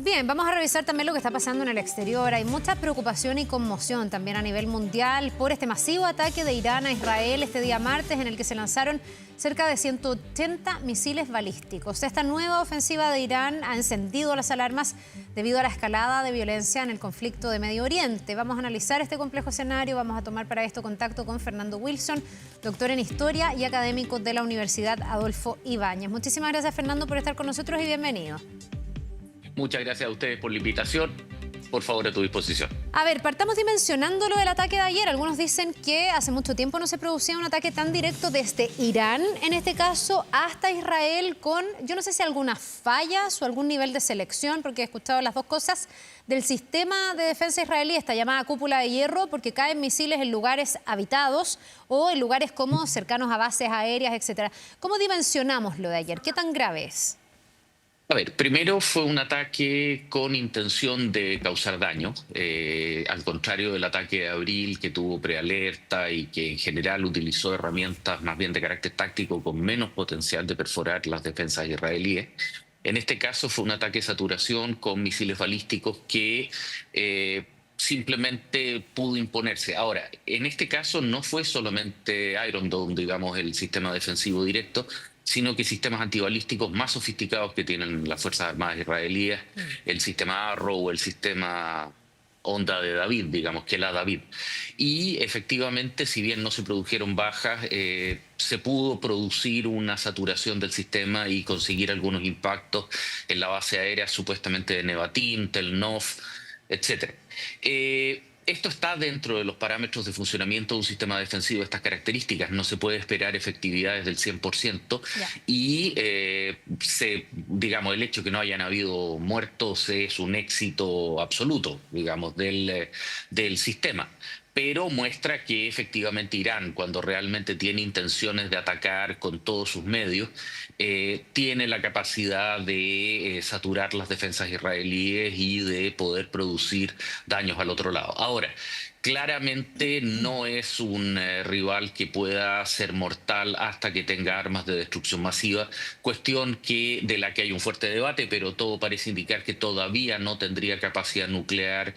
Bien, vamos a revisar también lo que está pasando en el exterior. Hay mucha preocupación y conmoción también a nivel mundial por este masivo ataque de Irán a Israel este día martes, en el que se lanzaron cerca de 180 misiles balísticos. Esta nueva ofensiva de Irán ha encendido las alarmas debido a la escalada de violencia en el conflicto de Medio Oriente. Vamos a analizar este complejo escenario. Vamos a tomar para esto contacto con Fernando Wilson, doctor en Historia y académico de la Universidad Adolfo Ibáñez. Muchísimas gracias, Fernando, por estar con nosotros y bienvenido. Muchas gracias a ustedes por la invitación. Por favor, a tu disposición. A ver, partamos dimensionando lo del ataque de ayer. Algunos dicen que hace mucho tiempo no se producía un ataque tan directo desde Irán, en este caso, hasta Israel, con, yo no sé si algunas fallas o algún nivel de selección, porque he escuchado las dos cosas, del sistema de defensa israelí, esta llamada cúpula de hierro, porque caen misiles en lugares habitados o en lugares como cercanos a bases aéreas, etcétera. ¿Cómo dimensionamos lo de ayer? ¿Qué tan grave es? A ver, primero fue un ataque con intención de causar daño, al contrario del ataque de abril que tuvo prealerta y que en general utilizó herramientas más bien de carácter táctico con menos potencial de perforar las defensas israelíes. En este caso fue un ataque de saturación con misiles balísticos que simplemente pudo imponerse. Ahora, en este caso no fue solamente Iron Dome, digamos, el sistema defensivo directo, sino que sistemas antibalísticos más sofisticados que tienen las Fuerzas Armadas israelíes, el sistema Arrow, el sistema Onda de David, digamos, que la David. Y efectivamente, si bien no se produjeron bajas, se pudo producir una saturación del sistema y conseguir algunos impactos en la base aérea supuestamente de Nevatim, Tel Nof, etcétera. Esto está dentro de los parámetros de funcionamiento de un sistema defensivo de estas características. No se puede esperar efectividades del 100% Ya. y digamos, el hecho de que no hayan habido muertos es un éxito absoluto, digamos, del sistema. Pero muestra que efectivamente Irán, cuando realmente tiene intenciones de atacar con todos sus medios, tiene la capacidad de saturar las defensas israelíes y de poder producir daños al otro lado. Ahora, claramente no es un rival que pueda ser mortal hasta que tenga armas de destrucción masiva, cuestión de la que hay un fuerte debate, pero todo parece indicar que todavía no tendría capacidad nuclear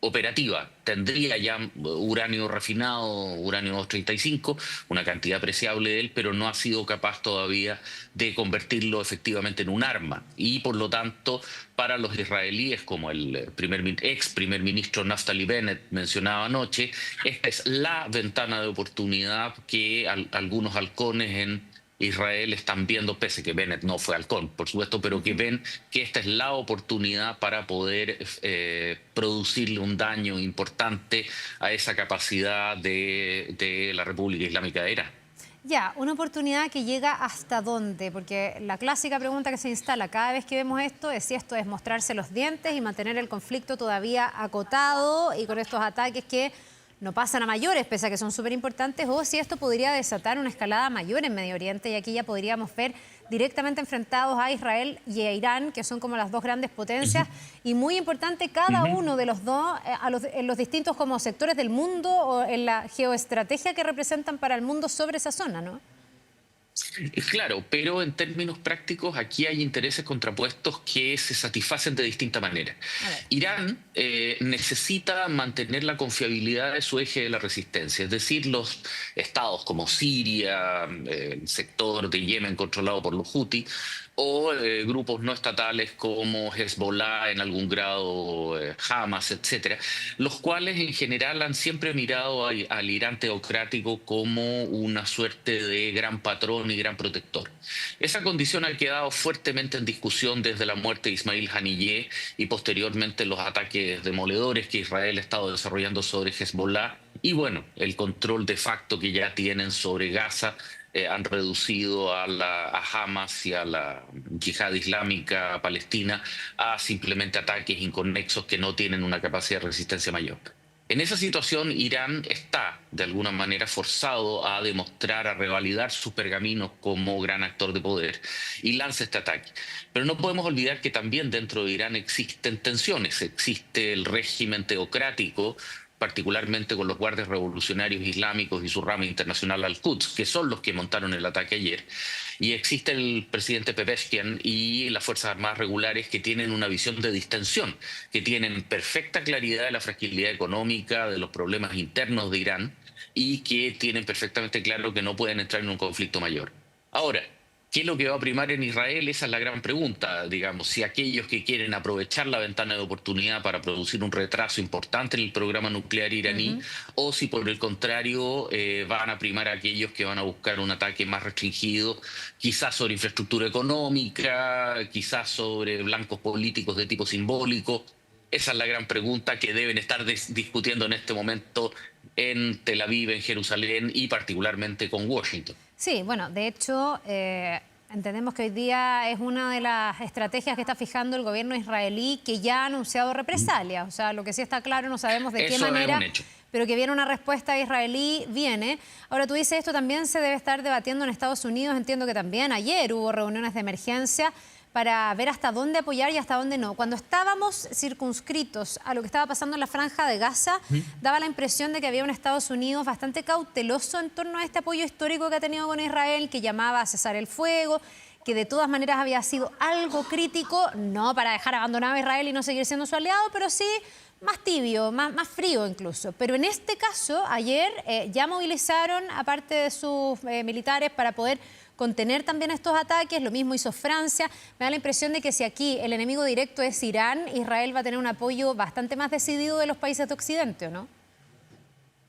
operativa. Tendría ya uranio refinado, uranio 235, una cantidad apreciable de él, pero no ha sido capaz todavía de convertirlo efectivamente en un arma. Y por lo tanto, para los israelíes, como el ex primer ministro Naftali Bennett mencionaba anoche, esta es la ventana de oportunidad que algunos halcones en Israel están viendo, pese que Bennett no fue halcón, por supuesto, pero que ven que esta es la oportunidad para poder producirle un daño importante a esa capacidad de la República Islámica de Irán. Ya, una oportunidad que llega hasta dónde, porque la clásica pregunta que se instala cada vez que vemos esto es si esto es mostrarse los dientes y mantener el conflicto todavía acotado y con estos ataques que no pasan a mayores, pese a que son súper importantes, o si esto podría desatar una escalada mayor en Medio Oriente y aquí ya podríamos ver directamente enfrentados a Israel y a Irán, que son como las dos grandes potencias, y muy importante cada uno de los dos en los distintos como sectores del mundo o en la geoestrategia que representan para el mundo sobre esa zona, ¿no? Claro, pero en términos prácticos aquí hay intereses contrapuestos que se satisfacen de distinta manera. A ver. Irán necesita mantener la confiabilidad de su eje de la resistencia, es decir, los estados como Siria, el sector de Yemen controlado por los Houthi, o grupos no estatales como Hezbollah en algún grado, Hamas, etcétera, los cuales en general han siempre mirado al Irán teocrático como una suerte de gran patrón y gran protector. Esa condición ha quedado fuertemente en discusión desde la muerte de Ismail Haniyeh y posteriormente los ataques demoledores que Israel ha estado desarrollando sobre Hezbollah y bueno, el control de facto que ya tienen sobre Gaza. Han reducido a Hamas y a la yihad islámica palestina a simplemente ataques inconexos que no tienen una capacidad de resistencia mayor. En esa situación, Irán está, de alguna manera, forzado a demostrar, a revalidar sus pergaminos como gran actor de poder y lanza este ataque. Pero no podemos olvidar que también dentro de Irán existen tensiones. Existe el régimen teocrático particularmente con los guardias revolucionarios islámicos y su rama internacional al-Quds, que son los que montaron el ataque ayer. Y existe el presidente Pezeshkian y las Fuerzas Armadas regulares que tienen una visión de distensión, que tienen perfecta claridad de la fragilidad económica, de los problemas internos de Irán y que tienen perfectamente claro que no pueden entrar en un conflicto mayor. Ahora, ¿qué es lo que va a primar en Israel? Esa es la gran pregunta, digamos, si aquellos que quieren aprovechar la ventana de oportunidad para producir un retraso importante en el programa nuclear iraní, o si por el contrario van a primar a aquellos que van a buscar un ataque más restringido, quizás sobre infraestructura económica, quizás sobre blancos políticos de tipo simbólico. Esa es la gran pregunta que deben estar discutiendo en este momento en Tel Aviv, en Jerusalén y particularmente con Washington. Sí, bueno, de hecho, entendemos que hoy día es una de las estrategias que está fijando el gobierno israelí, que ya ha anunciado represalias. O sea, lo que sí está claro, no sabemos de qué manera, pero que viene una respuesta israelí, viene. Ahora, tú dices, esto también se debe estar debatiendo en Estados Unidos. Entiendo que también ayer hubo reuniones de emergencia para ver hasta dónde apoyar y hasta dónde no. Cuando estábamos circunscritos a lo que estaba pasando en la Franja de Gaza, daba la impresión de que había un Estados Unidos bastante cauteloso en torno a este apoyo histórico que ha tenido con Israel, que llamaba a cesar el fuego, que de todas maneras había sido algo crítico, no para dejar abandonado a Israel y no seguir siendo su aliado, pero sí más tibio, más frío incluso. Pero en este caso, ayer ya movilizaron a parte de sus militares para poder contener también estos ataques. Lo mismo hizo Francia. Me da la impresión de que si aquí el enemigo directo es Irán, Israel va a tener un apoyo bastante más decidido de los países de Occidente, ¿o no?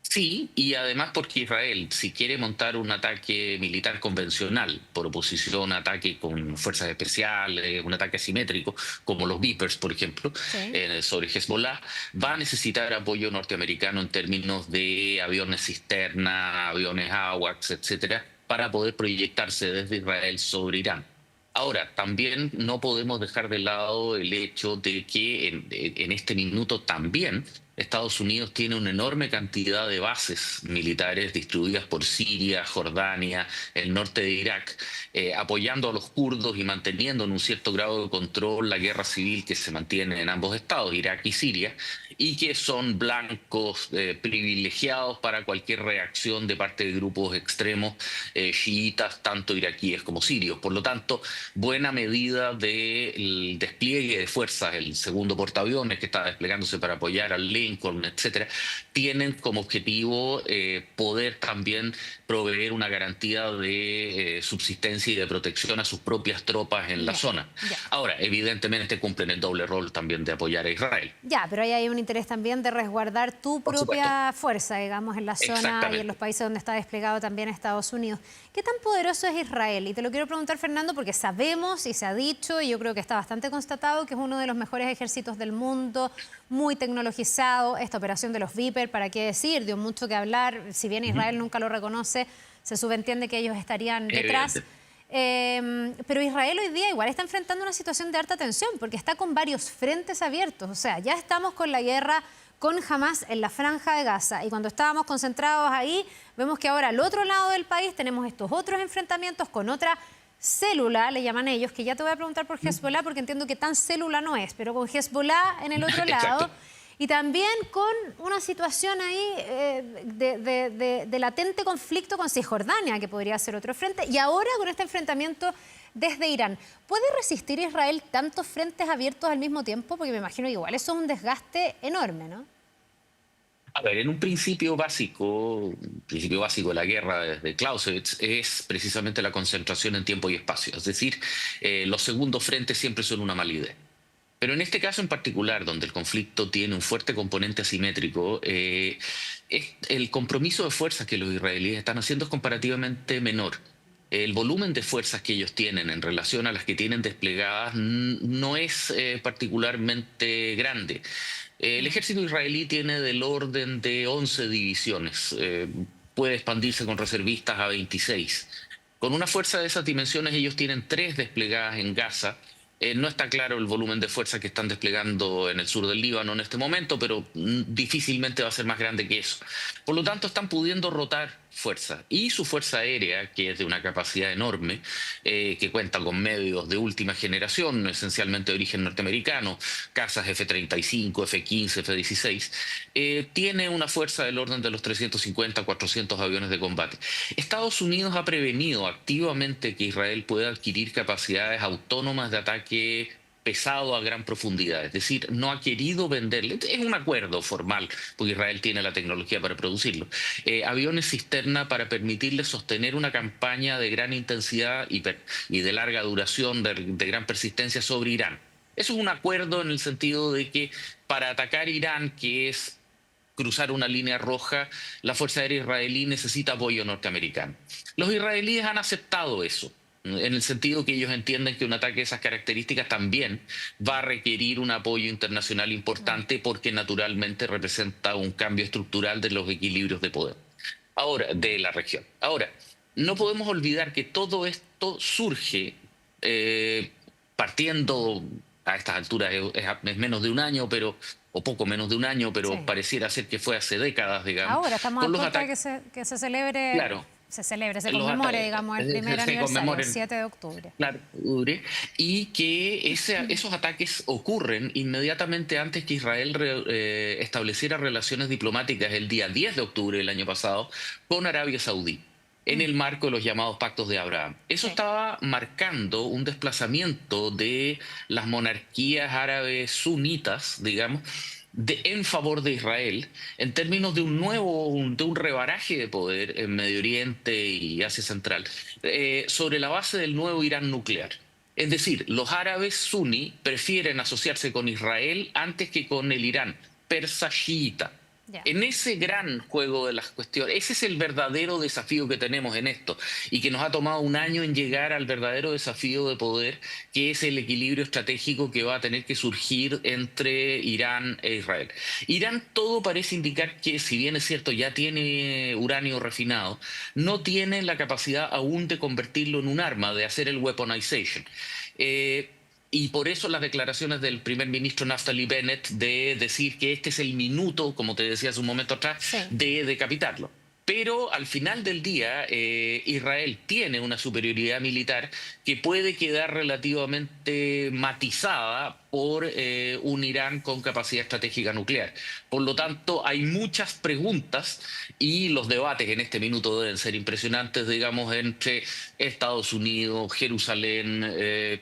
Sí, y además porque Israel, si quiere montar un ataque militar convencional, por oposición a ataque con fuerzas especiales, un ataque asimétrico, como los Vipers, por ejemplo, Sí. sobre Hezbollah, va a necesitar apoyo norteamericano en términos de aviones cisterna, aviones AWACS, etcétera, para poder proyectarse desde Israel sobre Irán. Ahora, también no podemos dejar de lado el hecho de que en este minuto también Estados Unidos tiene una enorme cantidad de bases militares distribuidas por Siria, Jordania, el norte de Irak, apoyando a los kurdos y manteniendo en un cierto grado de control la guerra civil que se mantiene en ambos estados, Irak y Siria, y que son blancos privilegiados para cualquier reacción de parte de grupos extremos chiitas, tanto iraquíes como sirios. Por lo tanto, buena medida del despliegue de fuerzas, el segundo portaaviones que está desplegándose para apoyar al Lincoln, etcétera, tienen como objetivo poder también proveer una garantía de subsistencia y de protección a sus propias tropas en la zona. Ahora, evidentemente cumplen el doble rol también de apoyar a Israel. Ya, pero ahí hay un interés también de resguardar tu propia fuerza, digamos, en la zona y en los países donde está desplegado también Estados Unidos. ¿Qué tan poderoso es Israel? Y te lo quiero preguntar, Fernando, porque sabemos y se ha dicho, y yo creo que está bastante constatado, que es uno de los mejores ejércitos del mundo, muy tecnologizado. Esta operación de los Viper, ¿para qué decir? Dio mucho que hablar. Si bien Israel nunca lo reconoce, se subentiende que ellos estarían detrás. Pero Israel hoy día igual está enfrentando una situación de alta tensión porque está con varios frentes abiertos. O sea, ya estamos con la guerra con Hamas en la Franja de Gaza, y cuando estábamos concentrados ahí, vemos que ahora al otro lado del país tenemos estos otros enfrentamientos con otra célula, le llaman ellos, que ya te voy a preguntar por Hezbollah porque entiendo que tan célula no es, pero con Hezbollah en el otro lado. Y también con una situación ahí de latente conflicto con Cisjordania, que podría ser otro frente. Y ahora con este enfrentamiento desde Irán. ¿Puede resistir Israel tantos frentes abiertos al mismo tiempo? Porque me imagino que igual eso es un desgaste enorme, ¿no? A ver, en un principio básico de la guerra de Clausewitz es precisamente la concentración en tiempo y espacio. Es decir, los segundos frentes siempre son una mala idea. Pero en este caso en particular, donde el conflicto tiene un fuerte componente asimétrico, el compromiso de fuerzas que los israelíes están haciendo es comparativamente menor. El volumen de fuerzas que ellos tienen en relación a las que tienen desplegadas no es particularmente grande. El ejército israelí tiene del orden de 11 divisiones, puede expandirse con reservistas a 26. Con una fuerza de esas dimensiones ellos tienen 3 desplegadas en Gaza. No está claro el volumen de fuerza que están desplegando en el sur del Líbano en este momento, pero difícilmente va a ser más grande que eso. Por lo tanto, están pudiendo rotar fuerza. Y su fuerza aérea, que es de una capacidad enorme, que cuenta con medios de última generación, esencialmente de origen norteamericano, cazas F-35, F-15, F-16, tiene una fuerza del orden de los 350, 400 aviones de combate. Estados Unidos ha prevenido activamente que Israel pueda adquirir capacidades autónomas de ataque pesado a gran profundidad, es decir, no ha querido venderle, es un acuerdo formal, porque Israel tiene la tecnología para producirlo, aviones cisterna para permitirle sostener una campaña de gran intensidad y de larga duración, de gran persistencia sobre Irán. Eso es un acuerdo en el sentido de que para atacar Irán, que es cruzar una línea roja, la Fuerza Aérea Israelí necesita apoyo norteamericano. Los israelíes han aceptado eso, en el sentido que ellos entienden que un ataque de esas características también va a requerir un apoyo internacional importante porque naturalmente representa un cambio estructural de los equilibrios de poder. Ahora, de la región. Ahora, no podemos olvidar que todo esto surge eh, partiendo a estas alturas es menos de un año, pero o poco menos de un año, pero Sí. pareciera ser que fue hace décadas, digamos, Ahora estamos a con los punto de ataques, que se celebre, claro, se los conmemore, ataques digamos, el primer se aniversario, el conmemoren. 7 de octubre. Claro, y que esos ataques ocurren inmediatamente antes que Israel estableciera relaciones diplomáticas el día 10 de octubre del año pasado con Arabia Saudí, en Mm, el marco de los llamados pactos de Abraham. Eso sí. estaba marcando un desplazamiento de las monarquías árabes sunitas, digamos, en favor de Israel, en términos de de un rebaraje de poder en Medio Oriente y Asia Central, sobre la base del nuevo Irán nuclear. Es decir, los árabes suní prefieren asociarse con Israel antes que con el Irán persa chiita. Ya. En ese gran juego de las cuestiones, ese es el verdadero desafío que tenemos en esto y que nos ha tomado un año en llegar al verdadero desafío de poder, que es el equilibrio estratégico que va a tener que surgir entre Irán e Israel. Irán, todo parece indicar que, si bien es cierto, ya tiene uranio refinado, no tiene la capacidad aún de convertirlo en un arma, de hacer el weaponization. Eh, y por eso las declaraciones del primer ministro Naftali Bennett de decir que este es el minuto, como te decía hace un momento atrás, Sí. de decapitarlo. Pero al final del día, Israel tiene una superioridad militar que puede quedar relativamente matizada por un Irán con capacidad estratégica nuclear. Por lo tanto, hay muchas preguntas y los debates en este minuto deben ser impresionantes, digamos, entre Estados Unidos, Jerusalén,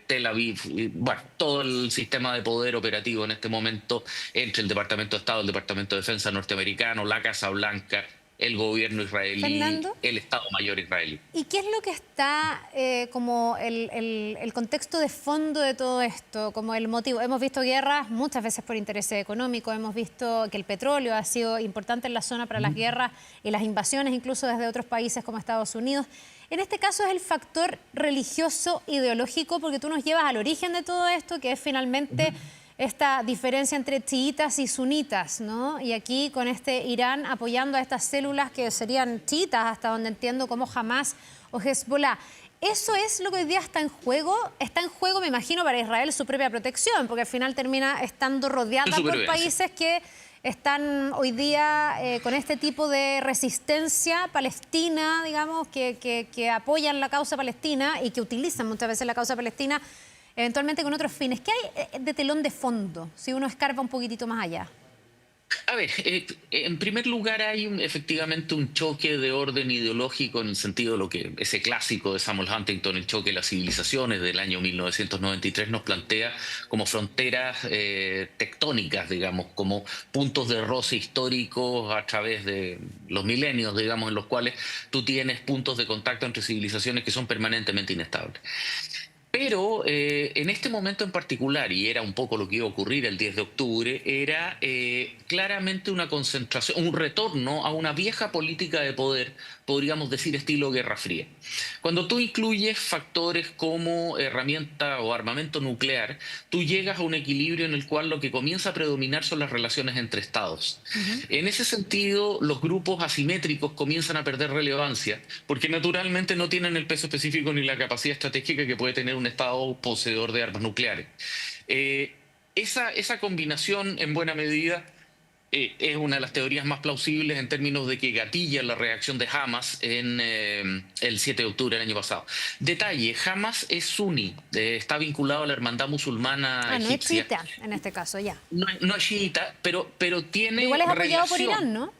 Tel Aviv, y, bueno, todo el sistema de poder operativo en este momento entre el Departamento de Estado, el Departamento de Defensa norteamericano, la Casa Blanca, el gobierno israelí, Fernando, el Estado Mayor israelí. ¿y qué es lo que está como el contexto de fondo de todo esto, como el motivo? Hemos visto guerras muchas veces por intereses económicos, hemos visto que el petróleo ha sido importante en la zona para las guerras y las invasiones, incluso desde otros países como Estados Unidos. En este caso es el factor religioso ideológico, porque tú nos llevas al origen de todo esto, que es finalmente esta diferencia entre chiitas y sunitas, ¿no? Y aquí con este Irán apoyando a estas células que serían chiitas, hasta donde entiendo, como Hamas o Hezbollah. ¿Eso es lo que hoy día está en juego? Está en juego, me imagino, para Israel su propia protección, porque al final termina estando En rodeada por supervivencia. países que están hoy día con este tipo de resistencia palestina, digamos, que apoyan la causa palestina y que utilizan muchas veces la causa palestina eventualmente con otros fines. ¿Qué hay de telón de fondo si uno escarba un poquitito más allá? A ver, en primer lugar hay efectivamente un choque de orden ideológico en el sentido de lo que ese clásico de Samuel Huntington, el choque de las civilizaciones del año 1993, nos plantea como fronteras tectónicas, digamos, como puntos de roce históricos a través de los milenios, digamos, en los cuales tú tienes puntos de contacto entre civilizaciones que son permanentemente inestables. Pero en este momento en particular, y era un poco lo que iba a ocurrir el 10 de octubre, era claramente una concentración, un retorno a una vieja política de poder, podríamos decir estilo Guerra Fría. Cuando tú incluyes factores como herramienta o armamento nuclear, tú llegas a un equilibrio en el cual lo que comienza a predominar son las relaciones entre estados. En ese sentido, los grupos asimétricos comienzan a perder relevancia porque naturalmente no tienen el peso específico ni la capacidad estratégica que puede tener un Estado poseedor de armas nucleares. Esa combinación, en buena medida, es una de las teorías más plausibles en términos de que gatilla la reacción de Hamas en el 7 de octubre del año pasado. Detalle, Hamas es suní, está vinculado a la hermandad musulmana No es egipcia. chiita en este caso, ya. No es chiita, pero tiene Igual es apoyado por relación. Irán, ¿no?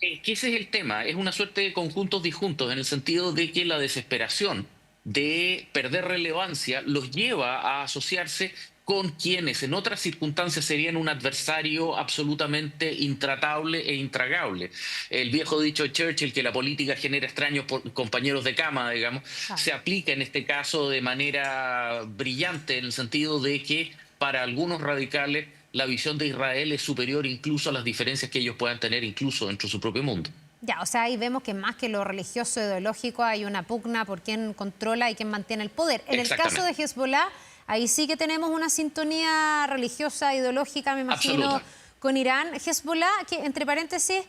Que ese es el tema, es una suerte de conjuntos disjuntos, en el sentido de que la desesperación de perder relevancia los lleva a asociarse con quienes en otras circunstancias serían un adversario absolutamente intratable e intragable. El viejo dicho de Churchill, que la política genera extraños compañeros de cama, digamos, Claro. se aplica en este caso de manera brillante, en el sentido de que para algunos radicales la visión de Israel es superior incluso a las diferencias que ellos puedan tener incluso dentro de su propio mundo. Ya, o sea, ahí vemos que más que lo religioso ideológico hay una pugna por quién controla y quién mantiene el poder. En el caso de Hezbollah, ahí sí que tenemos una sintonía religiosa, ideológica, me imagino, Absoluta. con Irán. Hezbollah, que entre paréntesis,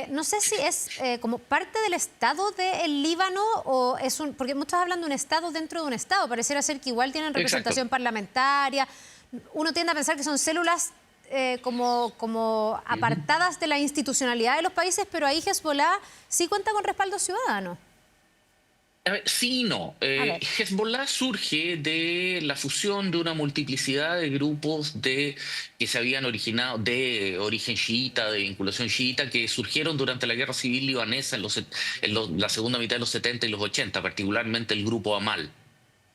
no sé si es como parte del Estado del Líbano o es un... Porque muchos hablando de un Estado dentro de un Estado, pareciera ser que igual tienen representación Exacto. parlamentaria. Uno tiende a pensar que son células como apartadas de la institucionalidad de los países, pero ahí Hezbollah sí cuenta con respaldo ciudadano. A ver, sí y no. A ver. Hezbollah surge de la fusión de una multiplicidad de grupos que se habían originado de origen chiita, de vinculación chiita, que surgieron durante la guerra civil libanesa la segunda mitad de los 70 y los 80, particularmente el grupo Amal.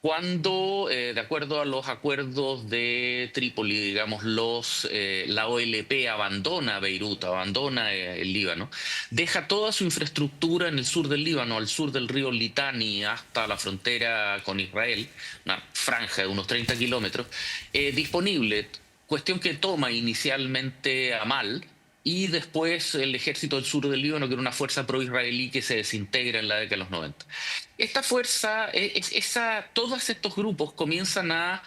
Cuando, de acuerdo a los acuerdos de Trípoli, digamos, la OLP abandona Beirut, abandona el Líbano, deja toda su infraestructura en el sur del Líbano, al sur del río Litani, hasta la frontera con Israel, una franja de unos 30 kilómetros, disponible, cuestión que toma inicialmente Amal, y después el ejército del sur del Líbano, que era una fuerza pro-israelí que se desintegra en la década de los 90. Esta fuerza, todos estos grupos comienzan a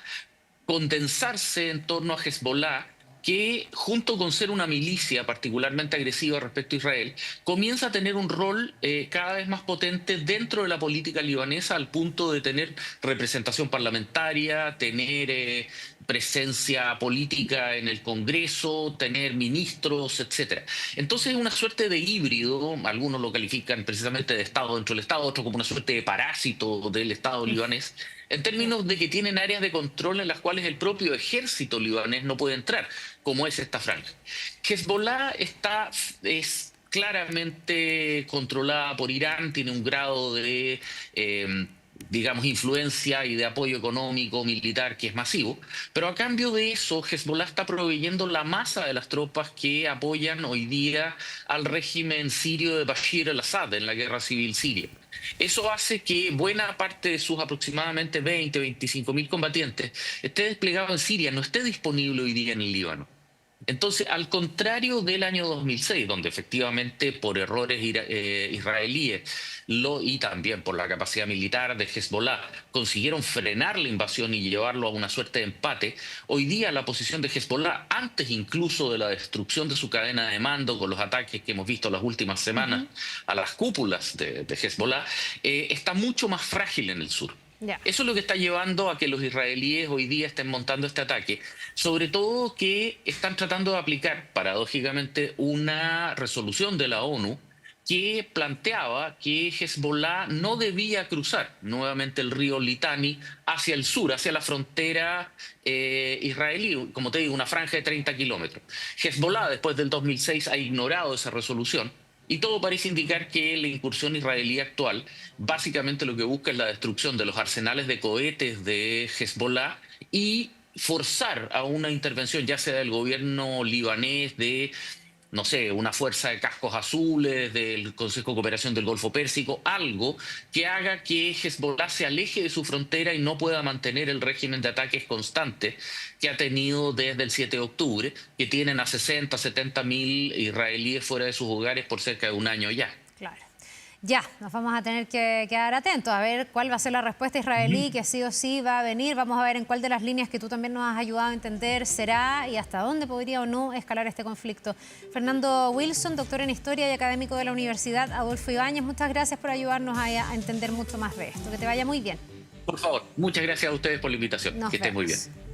condensarse en torno a Hezbollah, que junto con ser una milicia particularmente agresiva respecto a Israel, comienza a tener un rol cada vez más potente dentro de la política libanesa, al punto de tener representación parlamentaria, tener presencia política en el Congreso, tener ministros, etcétera. Entonces es una suerte de híbrido, algunos lo califican precisamente de Estado dentro del Estado, otros como una suerte de parásito del Estado libanés, en términos de que tienen áreas de control en las cuales el propio ejército libanés no puede entrar, como es esta franja. Hezbollah es claramente controlada por Irán, tiene un grado de, digamos, influencia y de apoyo económico, militar, que es masivo, pero a cambio de eso, Hezbollah está proveyendo la masa de las tropas que apoyan hoy día al régimen sirio de Bashir al-Assad en la guerra civil siria. Eso hace que buena parte de sus aproximadamente 25 mil combatientes esté desplegado en Siria, no esté disponible hoy día en el Líbano. Entonces, al contrario del año 2006, donde efectivamente por errores israelíes y también por la capacidad militar de Hezbollah consiguieron frenar la invasión y llevarlo a una suerte de empate, hoy día la posición de Hezbollah, antes incluso de la destrucción de su cadena de mando con los ataques que hemos visto las últimas semanas a las cúpulas de Hezbollah, está mucho más frágil en el sur. Ya. Eso es lo que está llevando a que los israelíes hoy día estén montando este ataque, sobre todo que están tratando de aplicar, paradójicamente, una resolución de la ONU que planteaba que Hezbollah no debía cruzar nuevamente el río Litani hacia el sur, hacia la frontera israelí, como te digo, una franja de 30 kilómetros. Hezbollah, después del 2006, ha ignorado esa resolución. Y todo parece indicar que la incursión israelí actual básicamente lo que busca es la destrucción de los arsenales de cohetes de Hezbollah y forzar a una intervención, ya sea del gobierno libanés, de, no sé, una fuerza de cascos azules, del Consejo de Cooperación del Golfo Pérsico, algo que haga que Hezbollah se aleje de su frontera y no pueda mantener el régimen de ataques constantes que ha tenido desde el 7 de octubre, que tienen a 60, 70 mil israelíes fuera de sus hogares por cerca de un año ya. Claro. Ya, nos vamos a tener que quedar atentos a ver cuál va a ser la respuesta israelí, que sí o sí va a venir. Vamos a ver en cuál de las líneas que tú también nos has ayudado a entender será y hasta dónde podría o no escalar este conflicto. Fernando Wilson, doctor en Historia y académico de la Universidad Adolfo Ibáñez, muchas gracias por ayudarnos a entender mucho más de esto. Que te vaya muy bien. Por favor, muchas gracias a ustedes por la invitación. Nos Que estén muy vemos. bien.